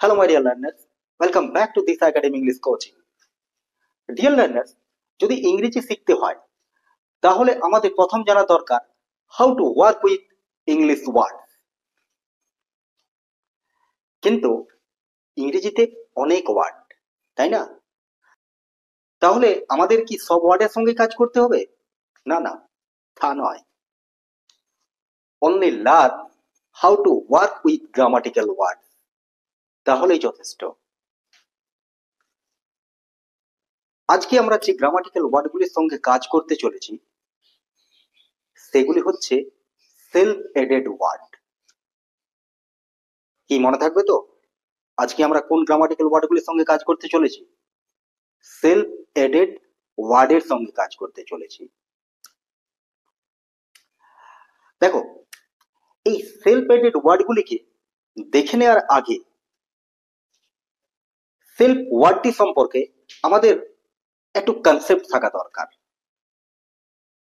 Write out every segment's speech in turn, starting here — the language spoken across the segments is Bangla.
Hello, my dear learners. Welcome back to this Academy English Coaching. Dear learners, যদি ইংরেজি শিখতে হয় তাহলে আমাদের প্রথম জানা দরকার how to work with English words. কিন্তু ইংরেজিতে অনেক ওয়ার্ড, তাই না? তাহলে আমাদের কি সব ওয়ার্ডের সঙ্গে কাজ করতে হবে? না না, তা নয়। Only learn how to work with grammatical words. তাহলেই যথেষ্ট। আজকে আমরা যে গ্রামাটিক্যাল ওয়ার্ডগুলির সঙ্গে কাজ করতে চলেছি সেগুলি হচ্ছে সেলফ এডেড ওয়ার্ড। কি মনে থাকবে তো আজকে আমরা কোন গ্রামাটিক্যাল ওয়ার্ডগুলির সঙ্গে কাজ করতে চলেছি? সেলফ এডেড ওয়ার্ডের সঙ্গে কাজ করতে চলেছি। দেখো, এই সেলফ এডেড ওয়ার্ডগুলিকে দেখে নেওয়ার আগে সেলফ ওয়ার্ডটি সম্পর্কে আমাদের একটু কনসেপ্ট থাকা দরকার।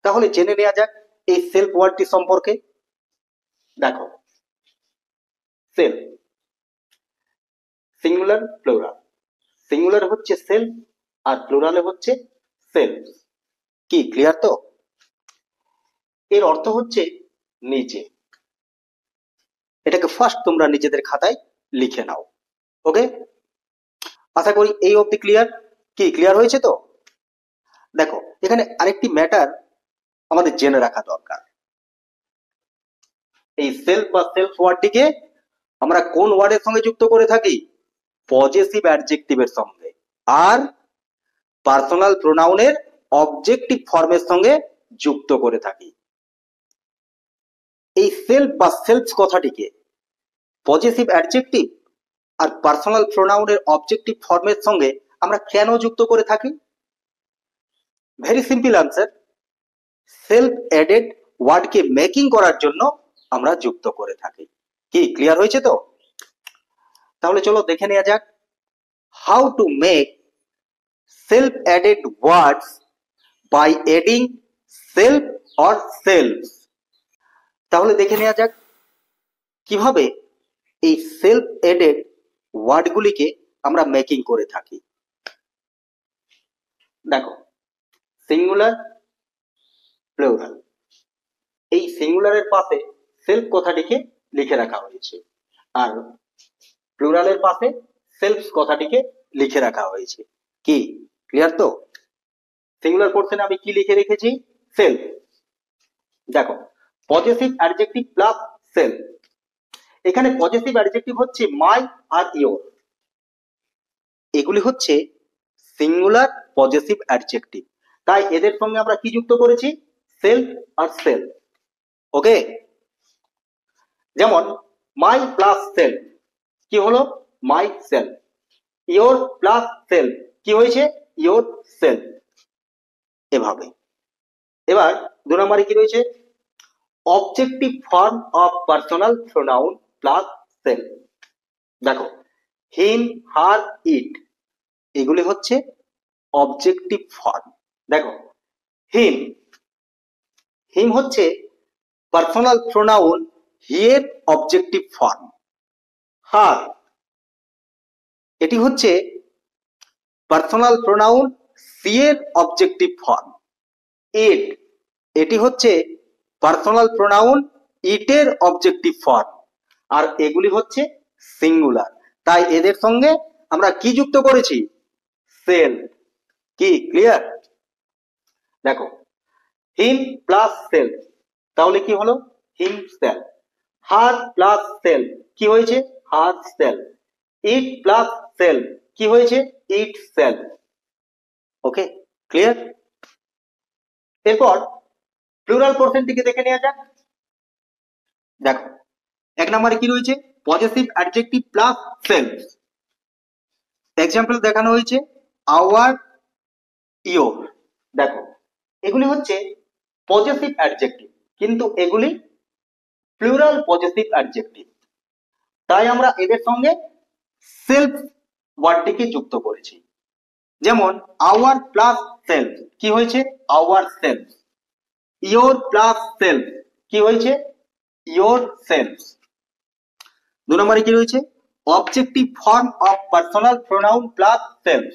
তাহলে জেনে নেওয়া যাক এই সেলফ ওয়ার্ডটি সম্পর্কে। দেখো, সেলফ সিঙ্গুলার প্লুরাল। সিঙ্গুলার হচ্ছে সেলফ আর প্লুরালে হচ্ছে সেলফ। কি ক্লিয়ার তো? এর অর্থ হচ্ছে নিজে। এটাকে ফার্স্ট তোমরা নিজেদের খাতায় লিখে নাও। ওকে, আশা করি এই অবধি ক্লিয়ার। কি ক্লিয়ার হয়েছে তো? দেখো, এখানে আরেকটি ম্যাটার আমাদের জেনে রাখা দরকার। এই সেলফ বা সেলফ ওয়ার্ডটিকে আমরা কোন ওয়ার্ডের সঙ্গে যুক্ত করে থাকি? পজেসিভ অ্যাডজেক্টিভের সঙ্গে আর পার্সোনাল প্রোনাউনের অবজেক্টিভ ফর্মের সঙ্গে যুক্ত করে থাকি। এই সেলফ বা সেলফ কথাটিকে পজেসিভ অ্যাডজেক্টিভ আর পার্সোনাল প্রোনাউনের অবজেক্টিভ ফর্মের সঙ্গে আমরা কেন যুক্ত করে থাকি? Very simple answer, self added ওয়ার্ডকে মেকিং করার জন্য আমরা যুক্ত করে থাকি। কি ক্লিয়ার হয়েছে তো? তাহলে চলো দেখে নেওয়া যাক how to make self added words by adding self or selfs. তাহলে দেখে নেওয়া যাক কিভাবে এই সেলফ এডেড ওয়ার্ডগুলিকে আমরা মেকিং করে থাকি। দেখো, সিঙ্গুলার প্লুরাল। এই সিঙ্গুলারের পাশে সেলফ কথাটিকে লিখে রাখা হয়েছে আর প্লুরালের পাশে সেলফস কথাটিকে লিখে রাখা হয়েছে। কি ক্লিয়ার তো? সিঙ্গুলার পোরশনে আমি কি লিখে রেখেছি? সেলফ। দেখো, পজেসিভ অ্যাডজেক্টিভ প্লাস সেলফ। এখানে পজেসিভ অ্যাডজেক্টিভ হচ্ছে মাই আর ইয়োর। এগুলি হচ্ছে সিঙ্গুলার পজেসিভ অ্যাডজেক্টিভ, তাই এদের সঙ্গে আমরা কি যুক্ত করেছি? সেলফ আর সেলফ। ওকে, যেমন মাই প্লাস সেলফ কি হলো? My self. Your plus self কি হয়েছে? Your self. এভাবে। এবার 2 নম্বরে কি রয়েছে? Objective form of personal pronoun plus self. দেখো, হিম, হার, ইট এগুলি হচ্ছে অবজেক্টিভ ফর্ম। দেখো, হিম, হিম হচ্ছে পার্সোনাল প্রোনাউন হি এর অবজেক্টিভ ফর্ম। হার, এটি হচ্ছে পার্সোনাল প্রোনাউন সি এর অবজেক্টিভ ফর্ম। ইট, এটি হচ্ছে পার্সোনাল প্রোনাউন ইট এর অবজেক্টিভ ফর্ম। আর এগুলি হচ্ছে সিঙ্গুলার, তাই এদের সঙ্গে আমরা কি যুক্ত করেছি? সেল। কি ক্লিয়ার? দেখো, হিম প্লাস সেল তাহলে কি হলো? হিম সেল। হার প্লাস সেল কি হয়েছে? হার সেল। ইট প্লাস সেল কি হয়েছে? ইট সেল। ওকে, ক্লিয়ার? এরপর প্লুরাল পোরশনটিকে দেখে নেওয়া যাক। দেখো, 1 নম্বরে কি রয়েছে? Possessive adjective plus self. Example দেখানো হয়েছে আওয়ার, ইয়োর। দেখো, এগুলি হচ্ছে পজেসিভ অ্যাডজেক্টিভ, কিন্তু এগুলি প্লুরাল পজেসিভ অ্যাডজেক্টিভ, তাই আমরা এদের সঙ্গে সেলফ ওয়ার্ডটিকে যুক্ত করেছি। যেমন আওয়ার প্লাস সেলফ কি হয়েছে? Our self. Your plus self কি হয়েছে? Your self. 2 নম্বরে কি রয়েছে? Objective form of personal pronoun plus self.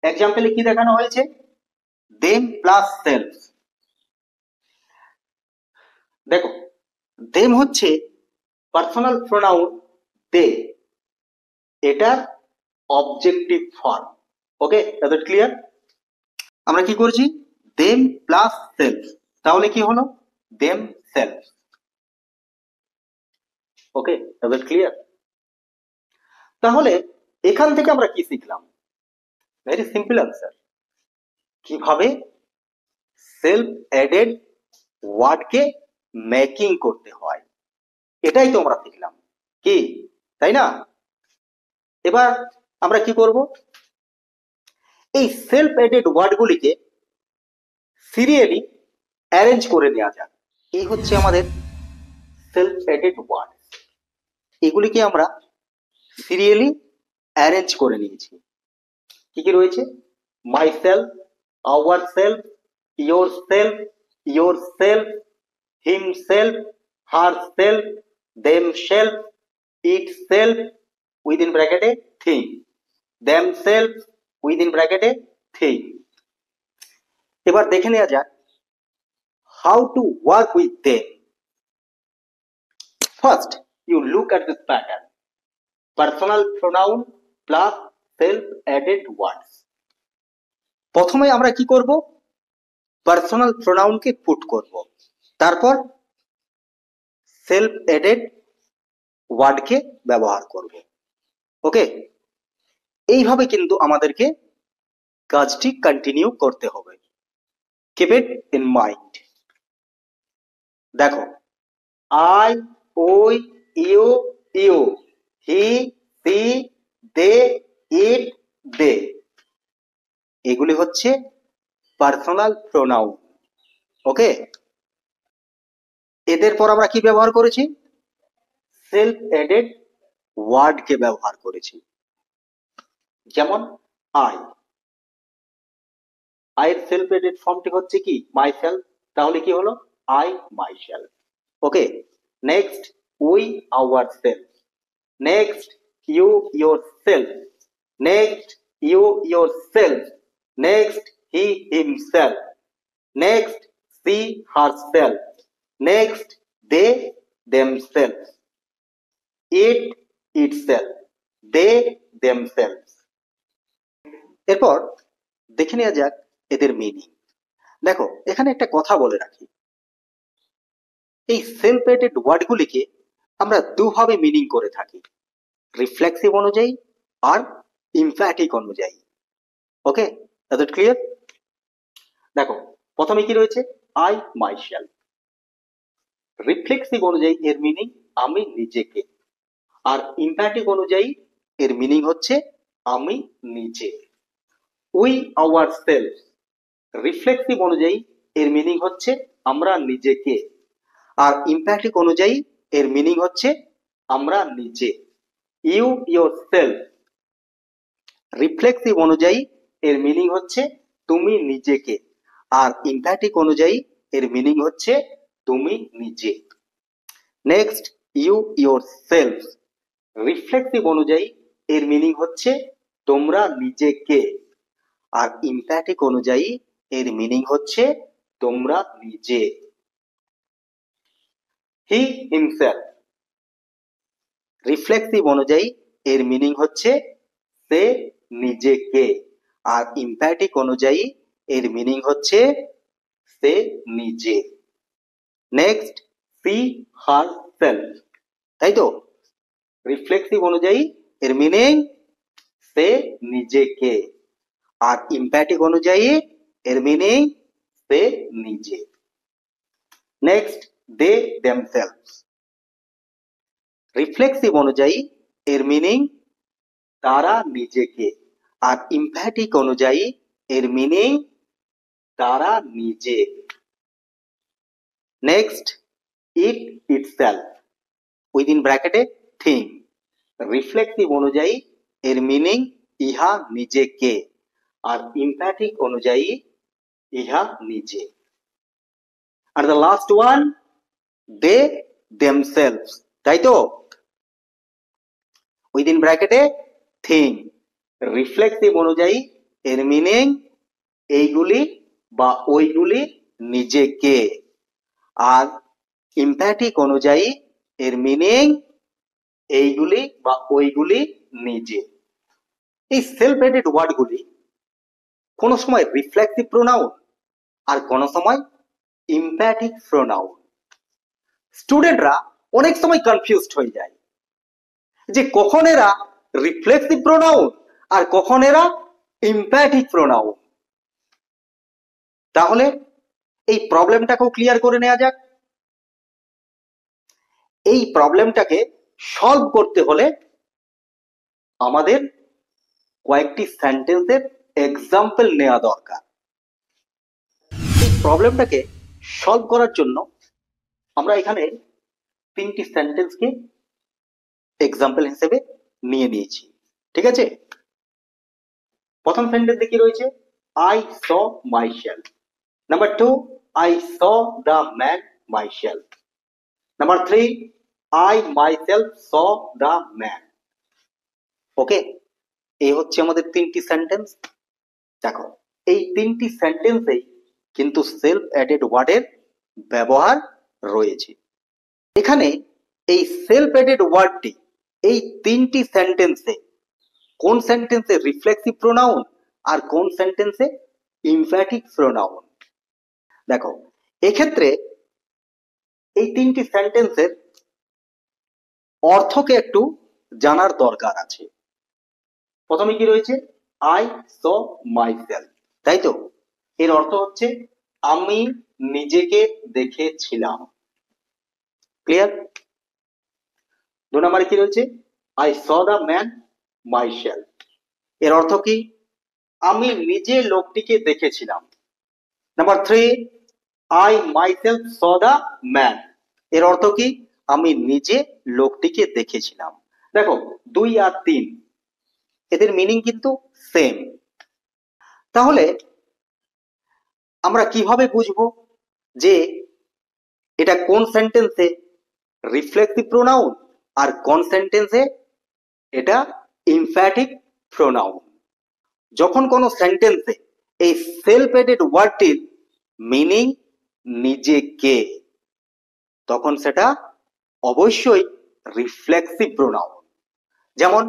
এক্সাম্পলে কি দেখানো হয়েছে? Them plus self. দেখো, দেম হচ্ছে পার্সোনাল প্রোনাউন দে, এটার objective form. Okay, that clear? আমরা কি করছি? দেম প্লাস সেলফ, তাহলে কি হলো? Them self. Okay, that clear? তাহলে এখান থেকে আমরা কি শিখলাম? Very simple answer. কিভাবে সেলফ অ্যাডেড ওয়ার্ডকে মেকিং করতে হয়, এটাই তো আমরা শিখলাম, কি তাই না? এবার আমরা কি করব? এই সেলফ অ্যাডেড ওয়ার্ডগুলিকে সিরিয়ালি অ্যারেঞ্জ করে নেওয়া যাক। এই হচ্ছে আমাদের সেলফ অ্যাডেড ওয়ার্ড, এগুলিকে আমরা সিরিয়ালি অ্যারেঞ্জ করে নিয়েছি। কি কি রয়েছে? My self, our self, your self, your self, himself, herself, themselves, itself, within ব্র্যাকেটে থিং, দেমসেলফ, উইদিন ব্র্যাকেটে থিং। এবার দেখে নেওয়া যাক how to work with them. First, you look at this pattern: personal pronoun plus self added words. প্রথমে আমরা কি করব? পার্সোনাল প্রোনাউনকে পুট করব, তারপর সেলফ অ্যাডেড ওয়ার্ডকে ব্যবহার করব। ওকে, এইভাবে কিন্তু আমাদেরকে কাজটি কন্টিনিউ করতে হবে। Keep it in mind. দেখো, আই, ওই, ইউ, ইউ, হি, সি, দে, ইট, দে, এগুলি হচ্ছে পার্সোনাল প্রোনাউন। ওকে, এদের পর আমরা কি ব্যবহার করেছি? সেলফ অ্যাডেড ওয়ার্ডকে ব্যবহার করেছি। যেমন আই, আইয়ের সেলফ অ্যাডেড ফর্মটি হচ্ছে কি? মাই সেলফ, তাহলে কি হলো? I my self. Okay, next we our self, next you your self, next you your self, next he himself, next she herself, next they themselves, it itself, they themselves। এরপর দেখে নেওয়া যাক এদের মিনিং। দেখো, এখানে একটা কথা বলে রাখি, এই সেলফ অ্যাডেড ওয়ার্ডগুলিকে আমরা দুভাবে মিনিং করে থাকি, রিফ্লেক্সিভ অনুযায়ী আর ইমফ্যাটিক অনুযায়ী। ওকে, দ্যাট ক্লিয়ার? দেখো, প্রথমে কি রয়েছে? I my self. রিফ্লেক্সিভ অনুযায়ী এর মিনিং আমি নিজেকে, আর ইমপ্যাটিক অনুযায়ী এর মিনিং হচ্ছে আমি নিজে। উই আওয়ার সেলফ, রিফ্লেক্সিভ অনুযায়ী এর মিনিং হচ্ছে আমরা নিজেকে, আর ইমপ্যাটিক অনুযায়ী এর মিনিং হচ্ছে আমরা নিজে। ইউ ইয়োর সেলফ, রিফ্লেক্সিভ অনুযায়ী এর মিনিং হচ্ছে তুমি নিজেকে, আর ইমপ্যাটিক অনুযায়ী এর মিনিং হচ্ছে তুমি নিজে। Next you your self, reflexive অনুযায়ী এর মিনিং হচ্ছে তোমরা নিজেকে, আর ইমপ্যাটিক অনুযায়ী এর মিনিং হচ্ছে তোমরা নিজে। হি হিমসেলফ, রিফ্লেক্সিভ অনুযায়ী এর মিনিং হচ্ছে সে নিজেকে, আর ইমপ্যাটিক অনুযায়ী এর মিনিং হচ্ছে সে নিজে। নেক্সট সি হার সেলফ, তাই তো? রিফ্লেক্সিভ অনুযায়ী এর মিনিং সে নিজেকে, আর ইমপ্যাটিক অনুযায়ী এর মিনিং সে নিজে। নেক্সট দে themselves, রিফ্লেক্সিভ অনুযায়ী এর মিনিং তারা নিজেকে, আর ইমপ্যাটিক অনুযায়ী এর মিনিং তারা নিজে। নেক্সট ইট ইটসেলফ, উইদিন ব্র্যাকেটে থিং, রিফ্লেক্সিভ অনুযায়ী এর মিনিং ইহা নিজেকে, আর ইমপ্যাটিক অনুযায়ী ইহা নিজে। আর the last one they themselves, তাই তো? উইদিন ব্র্যাকেটে থিং। রিফ্লেক্সিভ অনুযায়ী এর মিনিং এইগুলি বা ওইগুলি নিজেকে, আর ইমপ্যাথিক অনুযায়ী এর মিনিং এইগুলি বা ওইগুলি নিজে। এই সেলফ এডেড ওয়ার্ডগুলি কোনো সময় রিফ্লেক্সিভ প্রোনাউন আর কোনো সময় ইমপ্যাথিক প্রোনাউন। স্টুডেন্টরা অনেক সময় কনফিউজড হয়ে যায় যে কখন এরা রিফ্লেক্সিভ প্রোনাউন আর কখন এরা ইমপ্যাথিক প্রোনাউন। তাহলে এই প্রবলেমটাকেও ক্লিয়ার করে নেওয়া যাক। এই প্রবলেমটাকে সলভ করতে হলে আমাদের কয়েকটি সেন্টেন্সের এক্সাম্পল নেওয়া দরকার। এই প্রবলেমটাকে সলভ করার জন্য আমরা এখানে তিনটি সেন্টেন্সকে এক্সাম্পল হিসেবে নিয়ে নিয়েছি, ঠিক আছে? প্রথম সেন্টেন্সে কি রয়েছে? I saw myself. Number 2, I saw the man myself. Number 3, I myself saw the man. ওকে, এই হচ্ছে আমাদের তিনটি সেন্টেন্স। দেখো, এই তিনটি সেন্টেন্সেই কিন্তু সেলফ অ্যাডেড ওয়ার্ডের ব্যবহার রয়েছে। এখানে এই সেলফ অ্যাডেড ওয়ার্ডটি এই তিনটি সেন্টেন্সে কোন সেন্টেন্সে রিফ্লেক্সিভ প্রোনাউন আর কোন সেন্টেন্সে ইমপ্যাথিক প্রোনাউন। দেখো, এক্ষেত্রে এই তিনটি সেন্টেন্সের অর্থকে একটু জানার দরকার আছে। প্রথমে কি রয়েছে? আই স মাইসেলফ, তাই তো? এর অর্থ হচ্ছে আমি নিজেকে দেখেছিলাম। ক্লিয়ার? 2 নম্বরে কি রয়েছে? I saw the man myself. এর অর্থ কি? আমি নিজে লোকটিকে দেখেছিলাম। Number 3, I myself saw the man. এর অর্থ কি? আমি নিজে লোকটিকে দেখেছিলাম। দেখো, 2 আর 3 এদের মিনিং কিন্তু সেম। তাহলে আমরা কিভাবে বুঝবো যে এটা কোন সেন্টেন্সে রিফ্লেক্সিভ প্রোনাউন আর কোন সেন্টেন্সে এটা ইমপ্যাথিক প্রোনাউন? যখন কোনো সেন্টেন্সে এই সেলফ এডেড ওয়ার্ডটির মিনিং নিজেকে, তখন সেটা অবশ্যই রিফ্লেক্সিভ প্রোনাউন। যেমন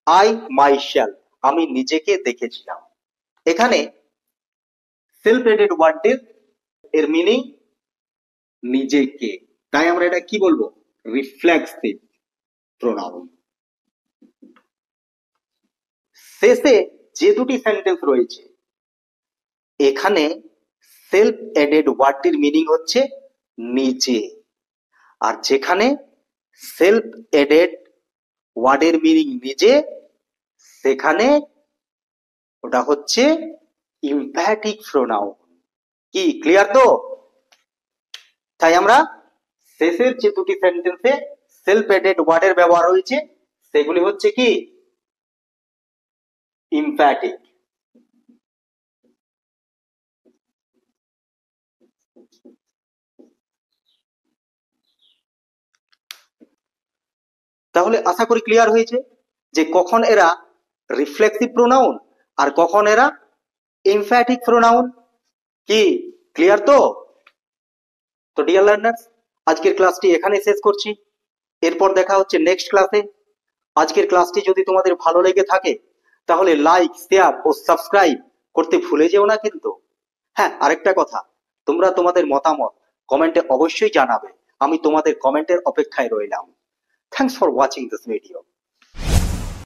আই মাইসেলফ, আমি নিজেকে দেখেছিলাম। এখানে সেলফ এডেড ওয়ার্ডটির এর মিনিং নিজেকে, তাই আমরা এটা কি বলবো? Reflexive pronoun. শেষে যে দুটি সেন্টেন্স রয়েছে এখানে সেলফ এডেড ওয়ার্ডটির মিনিং হচ্ছে নিজে, আর যেখানে সেলফ এডেড ওয়ার্ডের মিনিং নিজে সেখানে ওটা হচ্ছে ইমপ্যাথিক প্রোনাউন। কি ক্লিয়ার তো? তাই আমরা শেষের যে দুটি সেন্টেন্সে সেলফ এডেড ওয়ার্ডের ব্যবহার হয়েছে সেগুলি হচ্ছে কি? ইমপ্যাথিক। তাহলে আশা করি ক্লিয়ার হয়েছে যে কখন এরা রিফ্লেক্সিভ প্রোনাউন আর কখন এরা এমফ্যাটিক প্রোনাউন। কি ক্লিয়ার তো? তো ডিয়ার লার্নার্স, আজকের ক্লাসটি এখানে শেষ করছি। এরপর দেখা হচ্ছে নেক্সট ক্লাসে। আজকের ক্লাসটি যদি তোমাদের ভালো লেগে থাকে তাহলে লাইক, শেয়ার ও সাবস্ক্রাইব করতে ভুলে যেও না কিন্তু। হ্যাঁ, আরেকটা কথা, তোমরা তোমাদের মতামত কমেন্টে অবশ্যই জানাবে। আমি তোমাদের কমেন্টের অপেক্ষায় রইলাম। Thanks for watching this video.